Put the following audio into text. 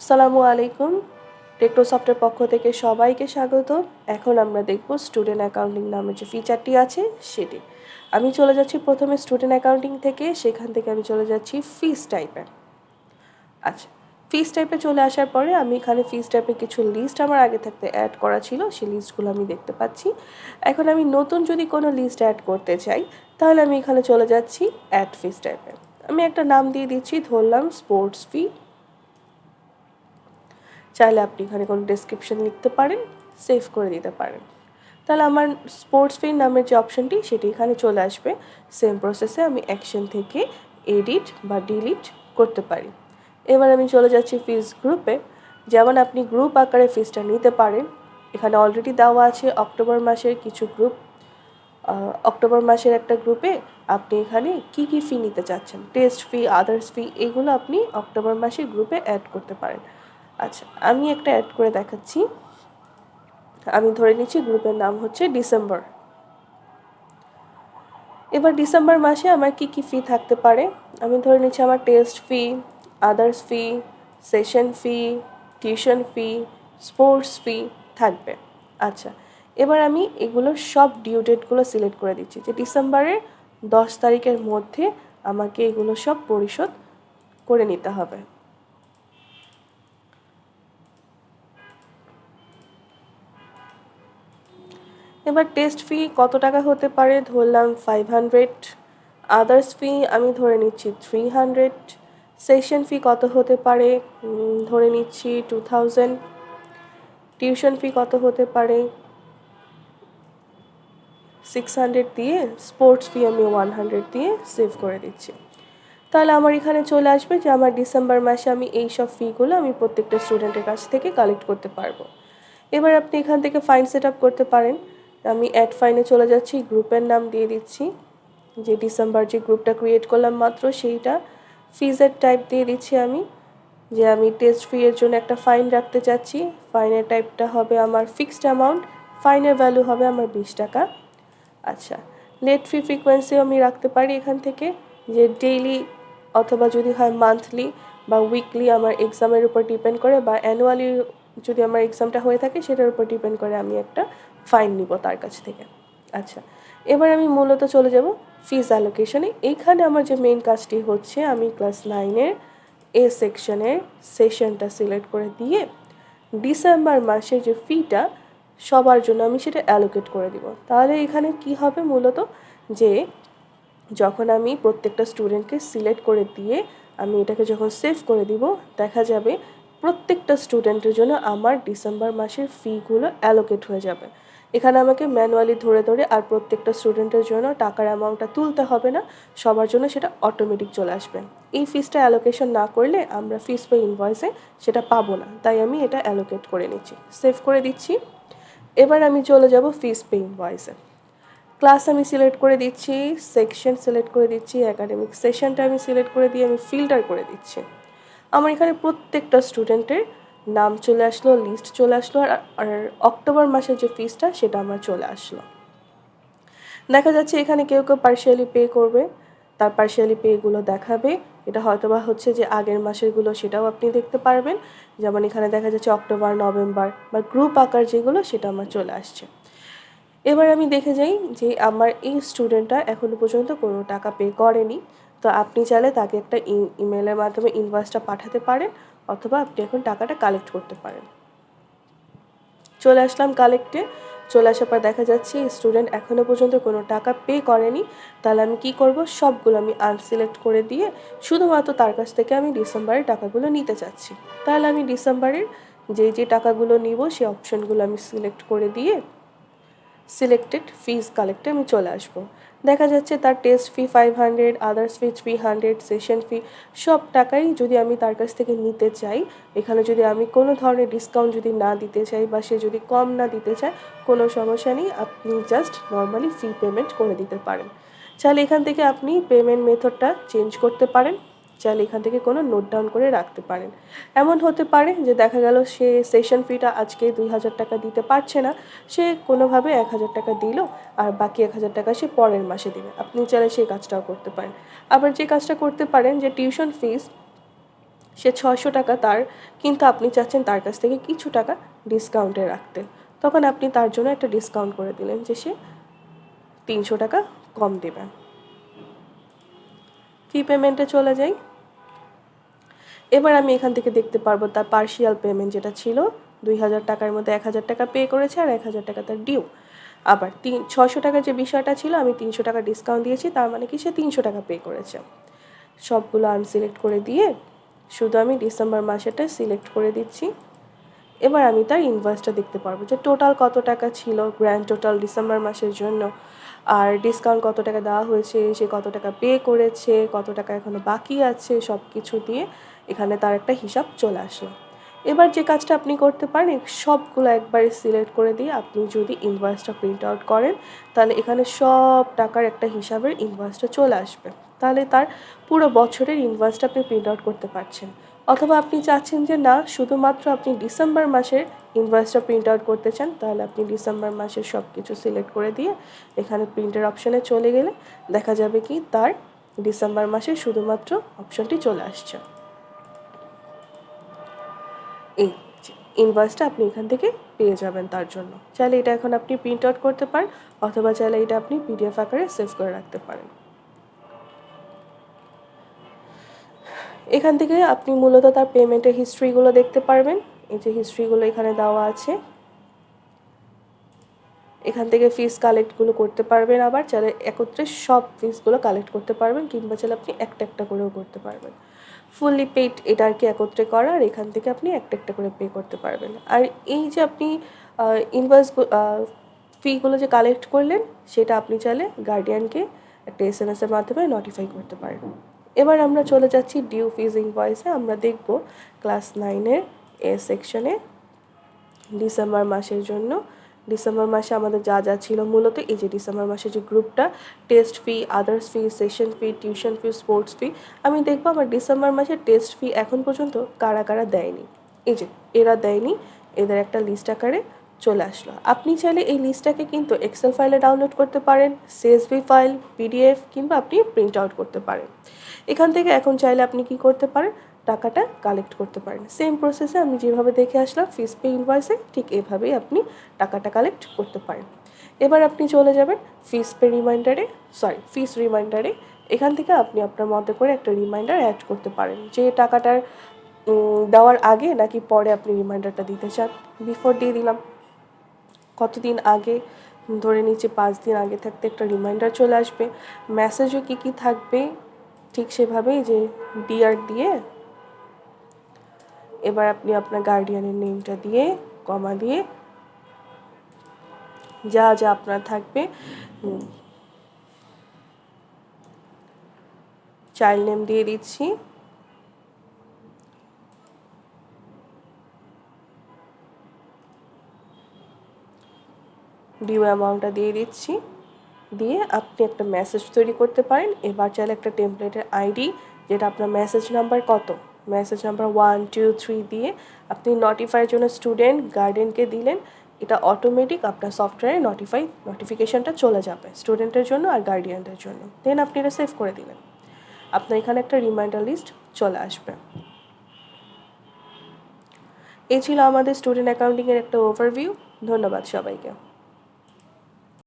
আসসালামু আলাইকুম। টেকনোসফটের পক্ষ থেকে সবাইকে স্বাগত। এখন আমরা দেখব স্টুডেন্ট অ্যাকাউন্টিং নামের যে ফিচারটি আছে সেটি। আমি চলে যাচ্ছি প্রথমে স্টুডেন্ট অ্যাকাউন্টিং থেকে, সেখান থেকে আমি চলে যাচ্ছি ফিস টাইপে। আচ্ছা, ফিস টাইপে চলে আসার পরে আমি এখানে ফিস টাইপে কিছু লিস্ট আমার আগে থাকতে অ্যাড করা ছিল, সেই লিস্টগুলো আমি দেখতে পাচ্ছি। এখন আমি নতুন যদি কোনো লিস্ট অ্যাড করতে চাই তাহলে আমি এখানে চলে যাচ্ছি অ্যাড ফিস টাইপে। আমি একটা নাম দিয়ে দিচ্ছি, ধরলাম স্পোর্টস ফি। চাইলে আপনি এখানে কোনো ডেসক্রিপশন লিখতে পারেন, সেভ করে দিতে পারেন। তাহলে আমার স্পোর্টস ফি নামের যে অপশনটি সেটি এখানে চলে আসবে। সেম প্রসেসে আমি অ্যাকশন থেকে এডিট বা ডিলিট করতে পারি। এবার আমি চলে যাচ্ছি ফিস গ্রুপে। যেমন আপনি গ্রুপ আকারে ফিসটা নিতে পারেন। এখানে অলরেডি দেওয়া আছে অক্টোবর মাসের কিছু গ্রুপ। অক্টোবর মাসের একটা গ্রুপে আপনি এখানে কি কি ফি নিতে চাচ্ছেন, টেস্ট ফি, আদার্স ফি, এগুলো আপনি অক্টোবর মাসের গ্রুপে অ্যাড করতে পারেন। আচ্ছা, আমি একটা অ্যাড করে দেখাচ্ছি। আমি ধরে নিচ্ছি গ্রুপের নাম হচ্ছে ডিসেম্বর। এবার ডিসেম্বর মাসে আমার কি কি ফি থাকতে পারে, আমি ধরে নিচ্ছি আমার test fee, others fee, session fee, tuition fee, sports fee থাকবে। আচ্ছা, এবার আমি এগুলোর সব ডিউ ডেটগুলো সিলেক্ট করে দিচ্ছি যে ডিসেম্বরের 10 তারিখের মধ্যে আমাকে এগুলো সব পরিশোধ করে নিতে হবে। এবার টেস্ট ফি কত টাকা হতে পারে, ধরলাম 500। আদার্স ফি আমি ধরে নিচ্ছি 300। সেশন ফি কত হতে পারে, ধরে নিচ্ছি 2000। টিউশন ফি কত হতে পারে 600 দিয়ে, স্পোর্টস ফি আমি 100 দিয়ে সেভ করে দিচ্ছি। তাহলে আমার এখানে চলে আসবে যে আমার ডিসেম্বর মাসে আমি এই সব ফিগুলো আমি প্রত্যেকটা স্টুডেন্টের কাছ থেকে কালেক্ট করতে পারবো। এবার আপনি এখান থেকে ফাইন সেট আপ করতে পারেন। আমি অ্যাড ফাইনে চলে যাচ্ছি, গ্রুপের নাম দিয়ে দিচ্ছি যে ডিসেম্বর যে গ্রুপটা ক্রিয়েট করলাম মাত্র সেইটা। ফিজের টাইপ দিয়ে দিচ্ছি আমি যে আমি টেস্ট ফি এর জন্য একটা ফাইন রাখতে চাচ্ছি। ফাইনের টাইপটা হবে আমার ফিক্সড অ্যামাউন্ট, ফাইনের ভ্যালু হবে আমার 20 টাকা। আচ্ছা, লেট ফি ফ্রিকোয়েন্সিও আমি রাখতে পারি এখান থেকে, যে ডেইলি অথবা যদি হয় মান্থলি বা উইকলি, আমার এক্সামের উপর ডিপেন্ড করে, বা অ্যানুয়ালি যদি আমার এক্সামটা হয়ে থাকে সেটার উপর ডিপেন্ড করে আমি একটা ফাইন নিব তার কাছ থেকে। আচ্ছা, এবার আমি মূলত চলে যাব ফিজ অ্যালোকেশনে। এইখানে আমার যে মেইন কাজটি হচ্ছে, আমি ক্লাস 9-এর এ সেকশনের সেশনটা সিলেক্ট করে দিয়ে ডিসেম্বর মাসের যে ফিটা সবার জন্য আমি সেটা অ্যালোকেট করে দিব। তাহলে এখানে কি হবে মূলত, যে যখন আমি প্রত্যেকটা স্টুডেন্টকে সিলেক্ট করে দিয়ে আমি এটাকে যখন সেভ করে দিব, দেখা যাবে প্রত্যেকটা স্টুডেন্টের জন্য আমার ডিসেম্বর মাসের ফিগুলো অ্যালোকেট হয়ে যাবে। এখানে আমাকে ম্যানুয়ালি ধরে ধরে আর প্রত্যেকটা স্টুডেন্টের জন্য টাকার অ্যামাউন্টটা তুলতে হবে না, সবার জন্য সেটা অটোমেটিক চলে আসবে। এই ফিসটা অ্যালোকেশন না করলে আমরা ফিস পে ইনভয়েসে সেটা পাবো না, তাই আমি এটা অ্যালোকেট করে নিচ্ছি, সেভ করে দিচ্ছি। এবার আমি চলে যাব ফিস পে ইনভয়েসে। ক্লাস আমি সিলেক্ট করে দিচ্ছি, সেকশন সিলেক্ট করে দিচ্ছি, অ্যাকাডেমিক সেশনটা আমি সিলেক্ট করে দিয়ে আমি ফিল্টার করে দিচ্ছি। আমার এখানে প্রত্যেকটা স্টুডেন্টের নাম চলে আসলো, লিস্ট চলে আসলো, আর অক্টোবর মাসের যে ফিসটা সেটা আমার চলে আসলো। দেখা যাচ্ছে এখানে কেউ কেউ পার্শিয়ালি পে করবে, তার পার্শিয়ালি পেগুলো দেখাবে। এটা হয়তো বা হচ্ছে যে আগের মাসেরগুলো, সেটাও আপনি দেখতে পারবেন। যেমন এখানে দেখা যাচ্ছে অক্টোবর, নভেম্বর বা গ্রুপ আকার যেগুলো সেটা আমার চলে আসছে। এবার আমি দেখে যাই যে আমার এই স্টুডেন্টটা এখনও পর্যন্ত কোনো টাকা পে করেনি। তো আপনি চাইলে তাকে একটা ইমেলের মাধ্যমে ইনভয়েসটা পাঠাতে পারেন, অথবা আপনি এখন টাকাটা কালেক্ট করতে পারেন। চলে আসলাম কালেক্টে। চলে আসার পর দেখা যাচ্ছে স্টুডেন্ট এখনও পর্যন্ত কোনো টাকা পে করেনি। তাহলে আমি কি করব, সবগুলো আমি আনসিলেক্ট করে দিয়ে শুধুমাত্র তার কাছ থেকে আমি ডিসেম্বরের টাকাগুলো নিতে চাচ্ছি। তাহলে আমি ডিসেম্বরের যে টাকাগুলো নিব সেই অপশনগুলো আমি সিলেক্ট করে দিয়ে সিলেক্টেড ফিজ কালেক্টে আমি চলে আসবো। দেখা যাচ্ছে তার টেস্ট ফি 500, আদার্স ফি 300, সেশন ফি সব টাকাই যদি আমি তার কাছ থেকে নিতে চাই, এখানে যদি আমি কোনো ধরনের ডিসকাউন্ট যদি না দিতে চাই বা সে যদি কম না দিতে চায়, কোনো সমস্যা নেই, আপনি জাস্ট নর্মালি ফি পেমেন্ট করে দিতে পারেন। চাইলে এখান থেকে আপনি পেমেন্ট মেথডটা চেঞ্জ করতে পারেন, চাইলে এখান থেকে কোনো নোট ডাউন করে রাখতে পারেন। এমন হতে পারে যে দেখা গেল সে সেশন ফিটা আজকে 2000 টাকা দিতে পারছে না, সে কোনোভাবে 1000 টাকা দিল, আর বাকি 1000 টাকা সে পরের মাসে দিবে। আপনি চাইলে সেই কাজটাও করতে পারেন। আবার যে কাজটা করতে পারেন যে টিউশন ফিস সে 600 টাকা তার, কিন্তু আপনি চাচ্ছেন তার কাছ থেকে কিছু টাকা ডিসকাউন্টে রাখতে, তখন আপনি তার জন্য একটা ডিসকাউন্ট করে দিলেন যে সে 300 টাকা কম দেবে। ফি পেমেন্টে চলে যাই। এবার আমি এখান থেকে দেখতে পারবো তার পার্শিয়াল পেমেন্ট যেটা ছিল 2000 টাকার মধ্যে 1000 টাকা পে করেছে আর 1000 টাকা তার ডিউ। আবার 600 টাকার যে বিষয়টা ছিল আমি 300 টাকা ডিসকাউন্ট দিয়েছি, তার মানে কি সে 300 টাকা পে করেছে। সবগুলো আনসিলেক্ট করে দিয়ে শুধু আমি ডিসেম্বর মাসেটা সিলেক্ট করে দিচ্ছি। এবার আমি তার ইনভয়েসটা দেখতে পারবো যে টোটাল কত টাকা ছিল গ্র্যান্ড টোটাল ডিসেম্বর মাসের জন্য, আর ডিসকাউন্ট কত টাকা দেওয়া হয়েছে, সে কত টাকা পে করেছে, কত টাকা এখনও বাকি আছে, সব কিছু দিয়ে এখানে তার একটা হিসাব চলে আসলো। এবার যে কাজটা আপনি করতে পারেন সবগুলো একবারে সিলেক্ট করে দিয়ে আপনি যদি ইনভয়েসটা প্রিন্ট আউট করেন তাহলে এখানে সব টাকার একটা হিসাবের ইনভয়েসটা চলে আসবে। তাহলে তার পুরো বছরের ইনভয়েসটা আপনি প্রিন্ট আউট করতে পারছেন। অথবা আপনি চাচ্ছেন যে না শুধুমাত্র আপনি ডিসেম্বর মাসের ইনভয়েসটা প্রিন্ট আউট করতে চান, তাহলে আপনি ডিসেম্বর মাসের সব কিছু সিলেক্ট করে দিয়ে এখানে প্রিন্টের অপশানে চলে গেলে দেখা যাবে কি তার ডিসেম্বর মাসে শুধুমাত্র অপশানটি চলে আসছে। এই ইনভয়েসটা আপনি এখান থেকে পেয়ে যাবেন তার জন্য। চাইলে এটা এখন আপনি প্রিন্ট আউট করতে পারেন অথবা চাইলে এটা আপনি পিডিএফ আকারে সেভ করে রাখতে পারেন। এখান থেকে আপনি মূলত তার পেমেন্টের হিস্ট্রিগুলো দেখতে পারবেন। এই যে হিস্ট্রিগুলো এখানে দেওয়া আছে, এখান থেকে ফিস কালেক্টগুলো করতে পারবেন, আবার চাইলে একত্রে সব ফিসগুলো কালেক্ট করতে পারবেন, কিংবা চাইলে আপনি একটা একটা করেও করতে পারবেন। ফুললি পেড এটা আর কি একত্রে করা, আর এখান থেকে আপনি একটা একটা করে পে করতে পারবেন। আর এই যে আপনি ইনভয়েস ফিগুলো যে কালেক্ট করলেন সেটা আপনি চাইলে গার্ডিয়ানকে একটা SMS-এর মাধ্যমে নোটিফাই করতে পারেন। এবার আমরা চলে যাচ্ছি ডিউ ফিজ ইনভয়েসে। আমরা দেখব ক্লাস 9-এর এ সেকশনে ডিসেম্বর মাসের জন্য। ডিসেম্বর মাসে আমাদের যা যা ছিল মূলত এই যে ডিসেম্বর মাসে যে গ্রুপটা test fee, others fee, session fee, tuition fee, sports fee, আমি দেখবো আমার ডিসেম্বর মাসে টেস্ট ফি এখন পর্যন্ত কারা কারা দেয়নি। এই যে এরা দেয়নি, এদের একটা লিস্ট আকারে চলে আসলো। আপনি চাইলে এই লিস্টটাকে কিন্তু এক্সেল ফাইলে ডাউনলোড করতে পারেন, CSV ফাইল, PDF, কিংবা আপনি প্রিন্ট আউট করতে পারেন। এখান থেকে এখন চাইলে আপনি কি করতে পারেন টাকাটা কালেক্ট করতে পারেন। সেম প্রসেসে আমি যেভাবে দেখে আসলাম ফিস পে ইনভয়েসে, ঠিক এভাবেই আপনি টাকাটা কালেক্ট করতে পারেন। এবার আপনি চলে যাবেন ফিস রিমাইন্ডারে। এখান থেকে আপনি আপনার মতো করে একটা রিমাইন্ডার অ্যাড করতে পারেন যে টাকাটার দেওয়ার আগে নাকি পরে আপনি রিমাইন্ডারটা দিতে চান। বিফোর দিয়ে দিলাম, কতদিন আগে, ধরে নিচ্ছি 5 দিন আগে থাকতে একটা রিমাইন্ডার চলে আসবে। মেসেজও কী থাকবে ঠিক সেভাবেই, যে ডিআর দিয়ে এবার আপনি আপনার গার্ডিয়ানের নেমটা দিয়ে কমা দিয়ে যা যা আপনার থাকবে, চাইল্ড নেম দিয়ে দিচ্ছি, ডিউ অ্যামাউন্টটা দিয়ে দিচ্ছি, দিয়ে আপনি একটা মেসেজ তৈরি করতে পারেন। এবার চাইলে একটা টেমপ্লেটের আইডি, যেটা আপনার মেসেজ নাম্বার মেসেজ নাম্বার 1 2 3 দিয়ে আপনি নোটিফাইয়ের জন্য স্টুডেন্ট গার্ডিয়ানকে দিলেন। এটা অটোমেটিক আপনার সফটওয়্যারে নোটিফিকেশানটা চলে যাবে স্টুডেন্টের জন্য আর গার্ডিয়ানদের জন্য। দেন আপনি এটা সেভ করে দিলেন, আপনার এখানে একটা রিমাইন্ডার লিস্ট চলে আসবে। এই ছিল আমাদের স্টুডেন্ট অ্যাকাউন্টিংয়ের একটা ওভারভিউ। ধন্যবাদ সবাইকে।